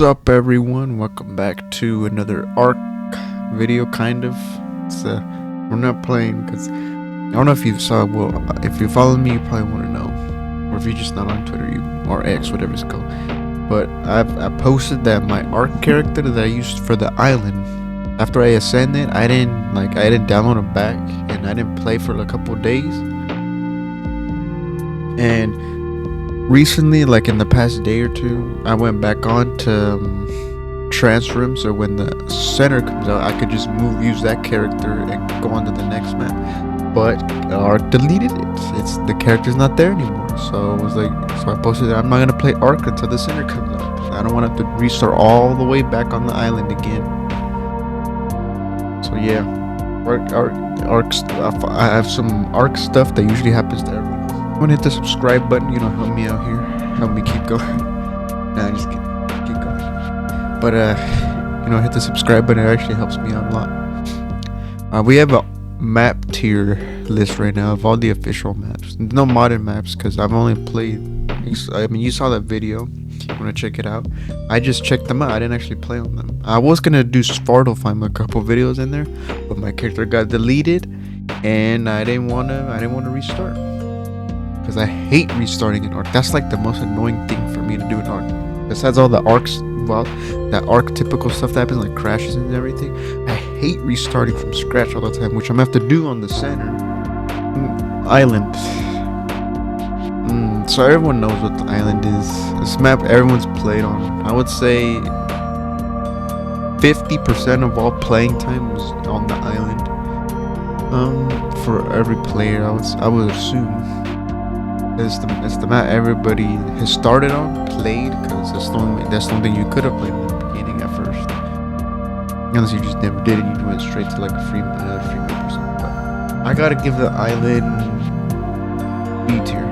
What's up, everyone? Welcome back to another ARK video, kind of. We're not playing because I don't know if you saw. Well, if you follow me, you probably want to know, or if you're just not on Twitter, or X, whatever it's called. But I posted that my ARK character that I used for the island. After I ascended, I didn't download him back, and I didn't play for a couple of days. And recently, like in the past day or two, I went back on to transfer him, so when the center comes out, I could just use that character and go on to the next map. But ARK deleted it. The character's not there anymore. So I posted that I'm not gonna play ARK until the center comes out. I don't want to have to restart all the way back on the island again. So yeah, ARK stuff. I have some ARK stuff that usually happens to everyone. I'm gonna hit the subscribe button, help me out here, help me keep going. Nah, just keep going. But hit the subscribe button. It actually helps me out a lot. We have a map tier list right now of all the official maps. No modern maps because I've only played. I mean, you saw that video. You wanna check it out? I just checked them out. I didn't actually play on them. I was gonna do Svartalfheim, a couple videos in there, but my character got deleted, and I didn't wanna restart. Because I hate restarting an ARK. That's like the most annoying thing for me to do in ARK. Besides all the ARKs, well, that ARK typical stuff that happens, like crashes and everything, I hate restarting from scratch all the time, which I'm gonna have to do on the center island. So everyone knows what the island is. This map everyone's played on. I would say 50% of all playing time was on the island. For every player, I would assume. It's the map everybody has started on, played, because that's the only thing you could have played in the beginning at first. Unless you just never did it, you went straight to like another free map or something. But I gotta give the island B tier.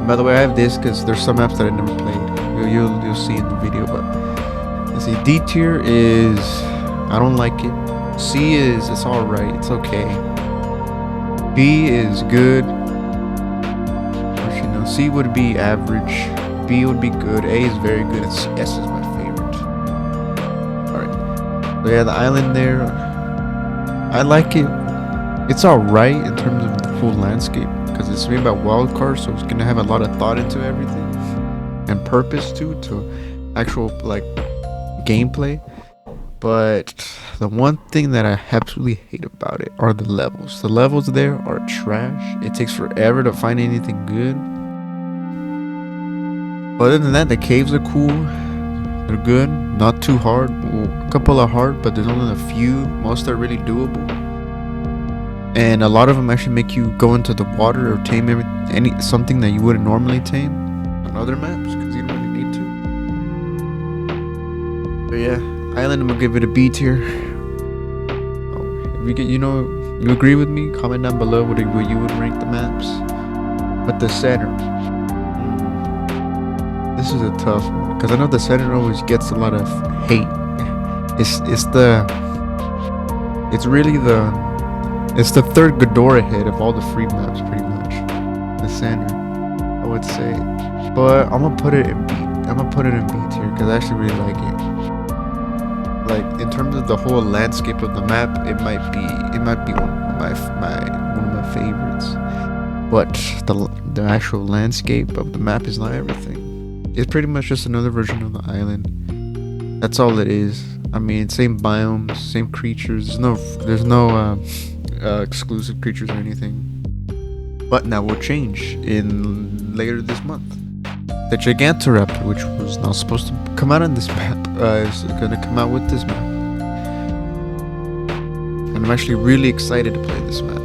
By the way, I have this because there's some maps that I never played. You'll see in the video. But let's see, D tier is I don't like it. C is it's alright, it's okay. B is good. Actually, no. C would be average. B would be good. A is very good. S is my favorite. Alright. So yeah, the island there, I like it. It's alright in terms of the full landscape. Because it's made by Wildcard, so it's going to have a lot of thought into everything. And purpose too, to actual like gameplay. But the one thing that I absolutely hate about it are the levels. The levels there are trash. It takes forever to find anything good. But other than that, the caves are cool. They're good. Not too hard. A couple are hard, but there's only a few. Most are really doable. And a lot of them actually make you go into the water or tame something that you wouldn't normally tame on other maps because you don't really need to. But yeah. Island, I'm gonna give it a B tier. If you get, you agree with me, comment down below what you would rank the maps. But the center, this is a tough one because I know the center always gets a lot of hate. It's the third Gadora head of all the free maps, pretty much. The center, I would say, but I'm gonna put it in B. I'm gonna put it in B tier because I actually really like it. Like in terms of the whole landscape of the map, it might be one of my favorites. But the actual landscape of the map is not everything. It's pretty much just another version of the island. That's all it is. I mean, same biomes, same creatures. There's no exclusive creatures or anything. But that will change in later this month. The Gigantoraptor, which was not supposed to come out on this map, is going to come out with this map. And I'm actually really excited to play this map.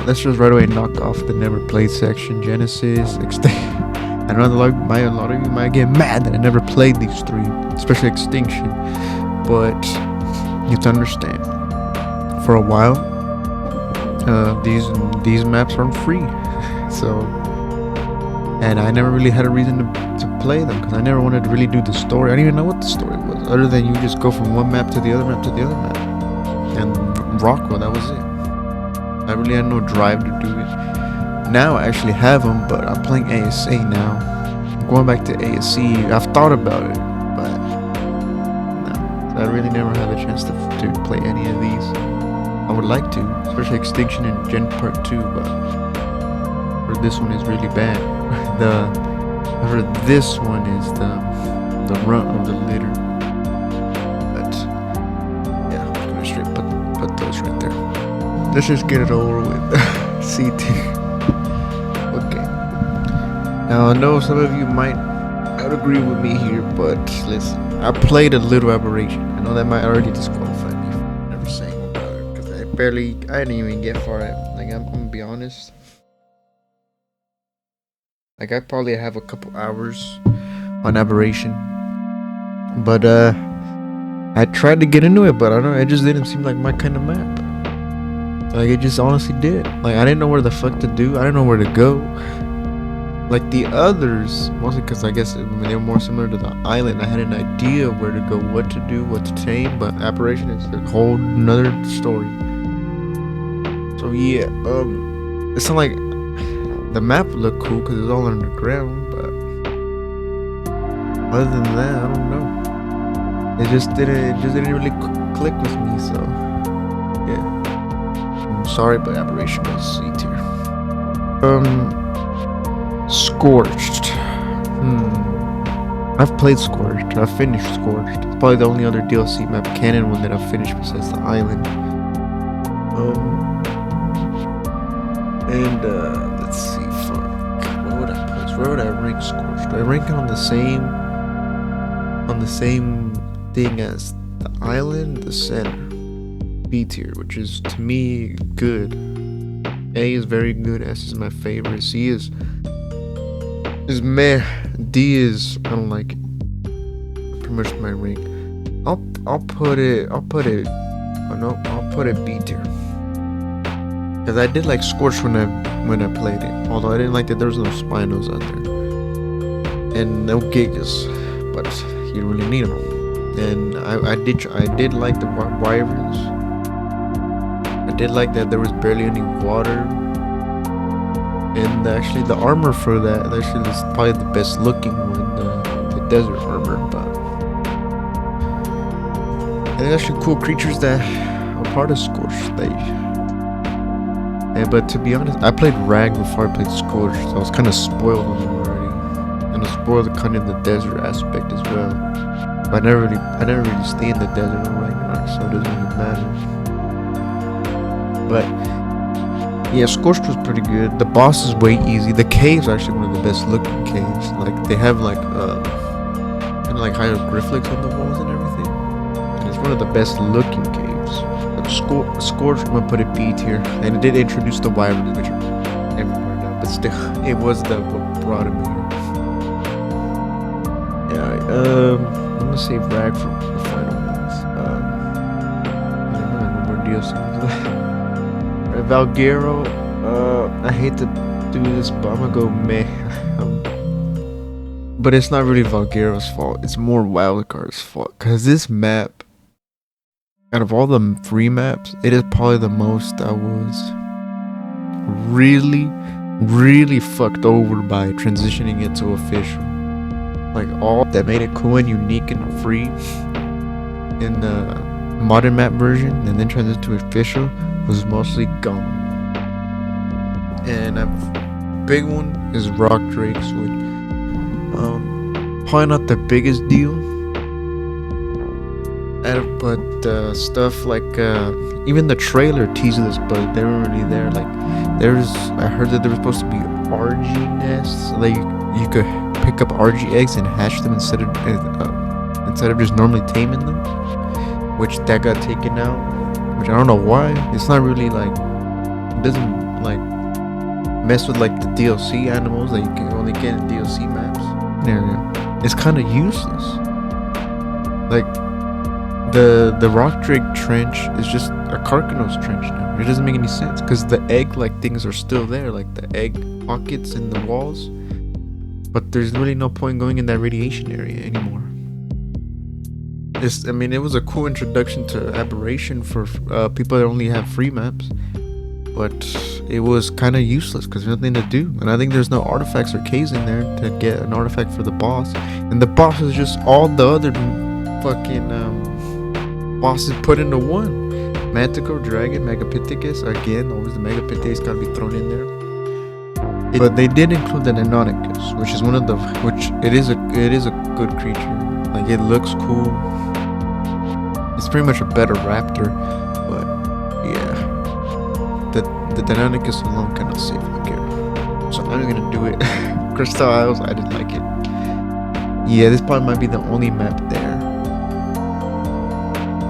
Let's just right away knock off the never played section. Genesis, I know a lot of you might get mad that I never played these three, especially Extinction. But you have to understand, for a while, these maps aren't free. And I never really had a reason to play them because I never wanted to really do the story. I didn't even know what the story was, other than you just go from one map to the other map to the other map. And Rockwell, that was it. I really had no drive to do it. Now I actually have them, but I'm playing ASA now. going back to ASC, I've thought about it, but no, I really never had a chance to play any of these. I would like to, especially Extinction and Gen Part 2, but for this one is really bad. For this one is the runt of the litter. But yeah, I'm gonna straight put those right there. Let's just get it over with. C tier. Okay. Now I know some of you might not agree with me here, but listen, I played a little Aberration. I know that might already disqualify me from never saying about it, because I didn't even get far. Like I'm gonna be honest. Like I probably have a couple hours on Aberration, but I tried to get into it, but I don't know, it just didn't seem like my kind of map. Like it just honestly did. Like I didn't know where the fuck to do. I didn't know where to go. Like the others, mostly because I guess they were more similar to the island. I had an idea of where to go, what to do, what to tame, but Aberration is a whole nother story. So yeah, it's not like the map looked cool because it's all underground, but other than that, I don't know. It just didn't really click with me. So yeah, I'm sorry, but Aberration is C tier. Scorched. I've played Scorched. I've finished Scorched. It's probably the only other DLC map canon one that I've finished besides the island. Let's see. Where would I put? Where would I rank Scorched? Do I rank it on the same thing as the island, the center? B tier, which is to me good. A is very good. S is my favorite. C is meh. D is I don't like it. Pretty much my rank. I'll put it B tier. Cause I did like Scorch when I played it. Although I didn't like that there was no Spinos out there and no Gigas, but you don't really need them. And I did like the wyverns. I did like that there was barely any water. And actually the armor for that actually is probably the best looking one, the desert armor. But and there's actually cool creatures that are part of Scorch. But to be honest, I played Rag before I played Scorch, so I was kind of spoiled on them already. And I was spoiled kind of the desert aspect as well. But I never really stay in the desert on Ragnarok, so it doesn't really matter. But yeah, Scorched was pretty good. The boss is way easy. The cave's actually one of the best looking caves. Like they have like kind of like hieroglyphics on the walls and everything. And it's one of the best looking caves. Scorch, I'm gonna put it B tier, and it did introduce the wyverns, which are everywhere now, but still, it was what brought him here. Yeah, I'm gonna save Rag for the final ones. No more DLCs. Valguero, I hate to do this, but I'm gonna go meh. But it's not really Valguero's fault, it's more Wildcard's fault, cause this map, out of all the free maps, it is probably the most I was really fucked over by transitioning it to official. Like all that made it cool and unique and free in the modern map version and then transitioned to official was mostly gone. And a big one is Rock Drakes, which probably not the biggest deal. But stuff like even the trailer teased this, but they weren't really there. Like I heard that there was supposed to be RG nests, so that you could pick up RG eggs and hatch them instead of just normally taming them, which that got taken out. Which I don't know why. It's not really like, it doesn't like mess with like the DLC animals that you can only get in DLC maps. It's kind of useless. Like the Rock Drake trench is just a Carcanos trench now. It doesn't make any sense because the egg like things are still there, like the egg pockets in the walls. But there's really no point going in that radiation area anymore. It was a cool introduction to Aberration for people that only have free maps. but it was kind of useless because there's nothing to do, and I think there's no artifacts or caves in there to get an artifact for the boss, and the boss is just all the other fucking bosses put into one. Manticore, Dragon, Megapithecus, again, always the Megapithecus gotta be thrown in there. But they did include the Deinonychus, which is one of the, it is a good creature. Like, it looks cool. It's pretty much a better raptor, but yeah, the Deinonychus alone cannot save Gadora. So I'm gonna do it. Crystal Isles, I didn't like it. Yeah, this probably might be the only map there.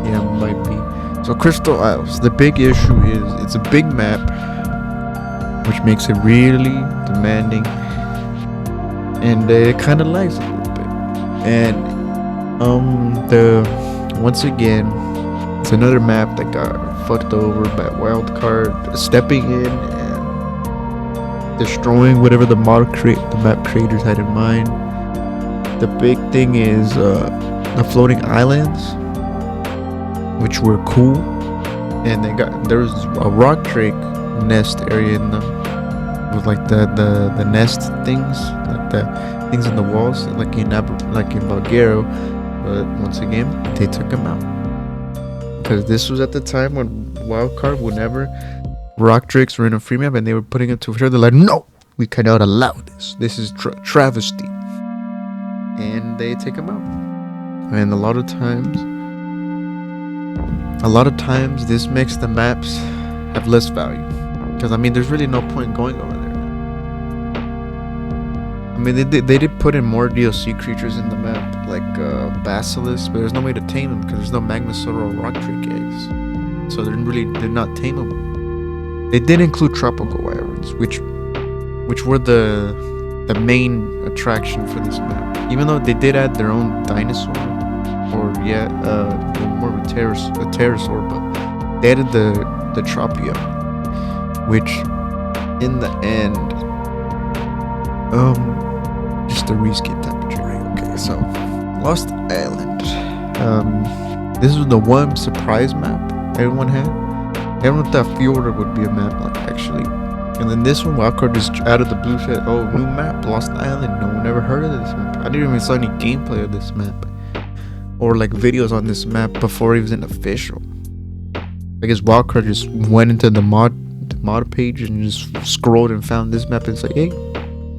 Yeah, it might be. So Crystal Isles, the big issue is it's a big map, which makes it really demanding, and it kind of lags a little bit. And once again, it's another map that got fucked over by Wildcard stepping in and destroying whatever the map creators had in mind. The big thing is the floating islands, which were cool, and there was a rock drake nest area in them with like the nest things, like the things in the walls, like in Bulgaria. But once again, they took them out because this was at the time when Wildcard, whenever rock drakes were in a free map and they were putting it to each other, they're like, no, we cannot allow this. This is travesty, and they take them out. And a lot of times this makes the maps have less value, because I mean there's really no point going over there. I mean they did put in more DLC creatures in the map, like Basilisk, but there's no way to tame them because there's no Magmasaur or Rock Drake eggs, so they're not tameable. They did include tropical wyverns, which were the main attraction for this map, even though they did add their own dinosaur, or more of a pterosaur, but they added the Tropio, which in the end, just the reskin temperature. Okay, so Lost Island. This was the one surprise map everyone had. Everyone thought Fjordur would be a map, like, actually. And then this one, Wildcard just out of the blue said, oh, new map, Lost Island. No one ever heard of this map. I didn't even saw any gameplay of this map, or like videos on this map before it was official. I guess Wildcard just went into the mod page and just scrolled and found this map and said, hey,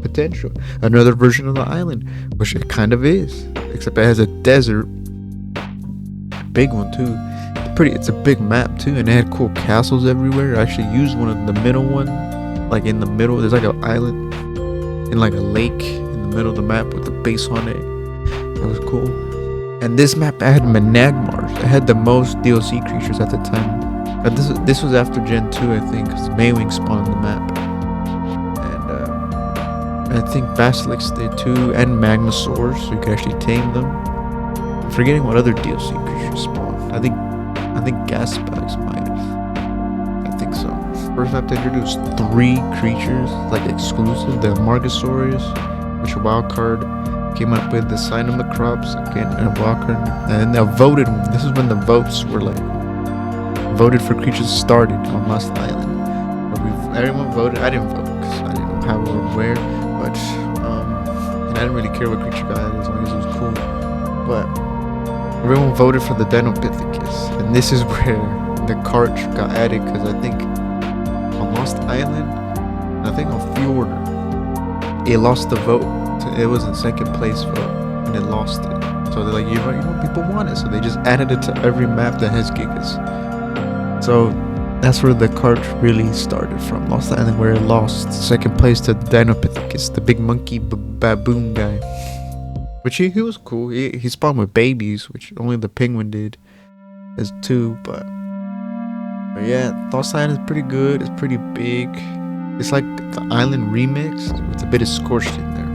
potential, another version of the island, which it kind of is, except it has a desert, big one too. It's a big map too, and it had cool castles everywhere. I actually used one of the middle one, like in the middle. There's like an island and like a lake in the middle of the map with the base on it. It was cool. And this map had Menagmars. It had the most DLC creatures at the time. But this was after Gen 2, I think, because Maywing spawned the map. And I think Basilisk did too, and Magmasaurs, so you could actually tame them. I'm forgetting what other DLC creatures spawned. I think Gas Bags might have. I think so. First map to introduce 3 creatures, like exclusive. The Margosaurus, which Wildcard came up with, the Cynomacrops, again, and Wildcard, and they voted. This is when the votes were like voted for creatures started on Lost Island. Everyone voted. I didn't vote because I didn't know how or where, but and I didn't really care what creature got as long as it was cool. But everyone voted for the Deinonychus, and this is where the Scorch got added, because I think on Lost Island, and I think on Fjordur, it lost the vote. It was in second place vote, and it lost it. So they're like, you know, people want it, so they just added it to every map that has Gigas. So that's where the Scorch really started from, Lost Island, where it lost second place to Deinonychus, the big monkey baboon guy. Which he was cool. He spawned with babies, which only the penguin did as 2. But yeah, Lost Island is pretty good. It's pretty big. It's like the island remixed with a bit of Scorched in there.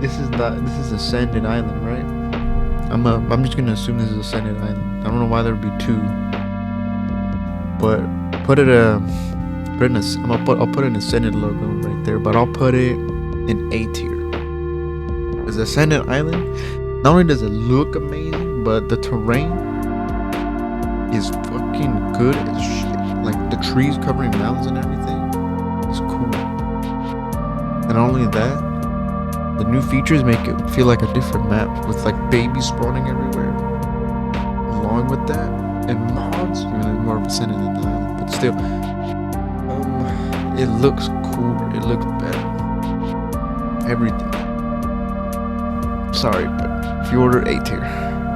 This is Ascended Island, right? I'm just gonna assume this is Ascended Island. I don't know why there would be 2, but I'll put an Ascended logo right there, but I'll put it in A tier. Because Ascended Island, not only does it look amazing, but the terrain is fucking good as shit. Like the trees covering mountains and everything is cool. And not only that, the new features make it feel like a different map with like babies spawning everywhere. Along with that, and mods, even though it's more of a center than the island, but still, it looks cooler. It looks better. Everything. Sorry, but Fjordur A tier.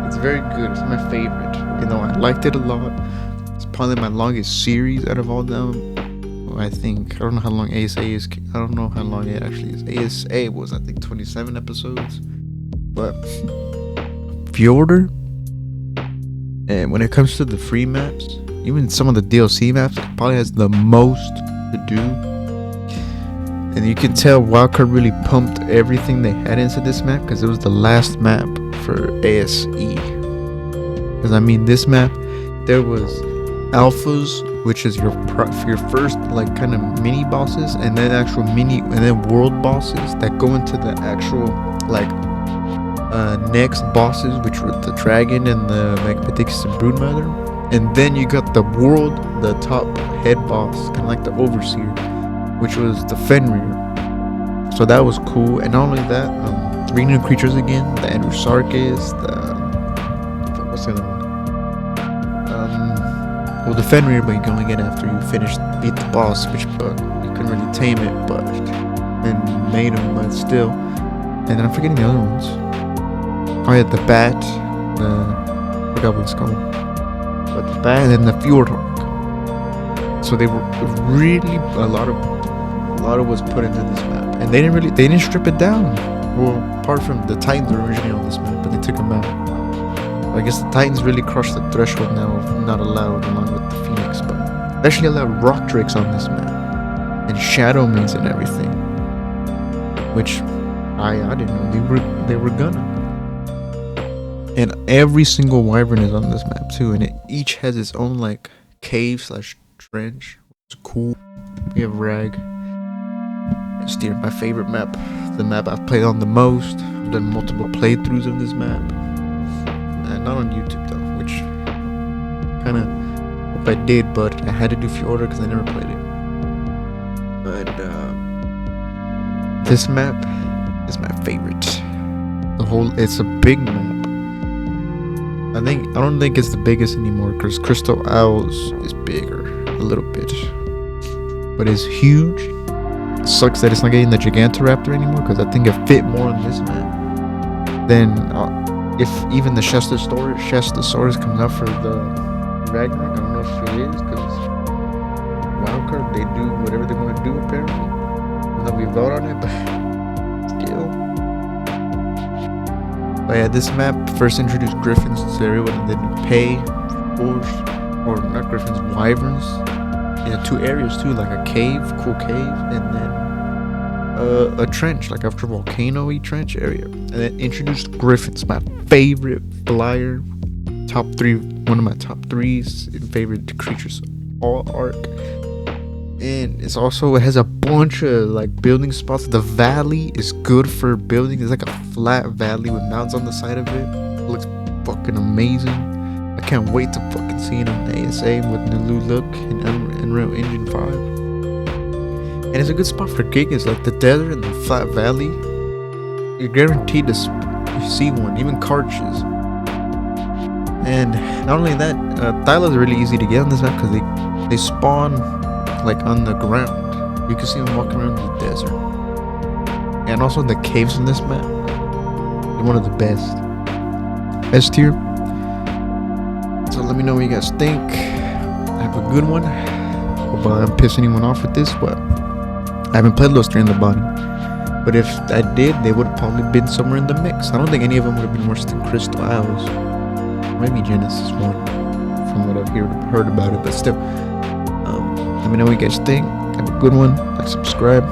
It's very good. It's my favorite. You know, I liked it a lot. It's probably my longest series out of all of them. I think I don't know how long ASA is. I don't know how long it actually is. ASA was, I think, 27 episodes. But Fjordur, and when it comes to the free maps, even some of the DLC maps, it probably has the most to do. And you can tell Wildcard really pumped everything they had into this map because it was the last map for ASE. Because I mean, this map, there was alphas, which is your first like kind of mini bosses, and then actual and then world bosses that go into the actual like next bosses, which were the dragon and the Magnificus and Broodmother. And then you got the top head boss, kind of like the overseer, which was the Fenrir. So that was cool. And not only that, 3 new creatures again, the Andrewsarchus, what's the other one? Well, the Fenrir, but you can only get after you beat the boss, which but you couldn't really tame it, but and made him, but still. And then I'm forgetting the other ones. Oh yeah, the bat, I forgot what it's called, but the bat, and then the Fjordhawk. So they were really a lot of was put into this map, and they didn't strip it down. Well, apart from the Titans were originally on this map, but they took them out. I guess the Titans really crushed the threshold now of not allowed, along with the Phoenix, but they actually allowed rock drakes on this map and shadow mains and everything, which I didn't know they were gonna. And every single wyvern is on this map too, and it each has its own like cave / trench. It's cool. We have Rag. Steer, my favorite map, the map I've played on the most. I've done multiple playthroughs of this map. Not on YouTube though, which kind of hope I did, but I had to do Fjordur because I never played it. But this map is my favorite. It's a big map. I don't think it's the biggest anymore because Crystal Owls is bigger a little bit, but it's huge. It sucks that it's not getting the Gigantoraptor anymore because I think it fit more on this map than. If even the Chestosaurus comes out for the Ragnarok, I don't know if it is, because Wildcard, they do whatever they want to do apparently. Even though we vote on it, but still. But yeah, this map first introduced griffins to everyone, and then pay or not griffins, wyverns in 2 areas too, like a cool cave, and then a trench, like after volcano-y trench area. And then introduced griffins, my favorite flyer, one of my top 3s in favorite creatures, all ARK. And it has a bunch of like building spots. The valley is good for building. It's like a flat valley with mountains on the side of it. It looks fucking amazing. I can't wait to fucking see it on ASA with the new look in Unreal Engine 5. And it's a good spot for gigas, like the desert and the flat valley. You're guaranteed to see one, even Karches. And not only that, Thylas are really easy to get on this map because they spawn like on the ground. You can see them walking around the desert. And also the caves on this map, they're one of the best. S tier. So let me know what you guys think. Have a good one. Hope I don't piss anyone off with this, but I haven't played those 3 in the bottom. But if I did, they would have probably been somewhere in the mix. I don't think any of them would have been worse than Crystal Owls. Maybe Genesis 1, from what I've heard about it, but still. Let me know what you guys think. Have a good one. Like, subscribe.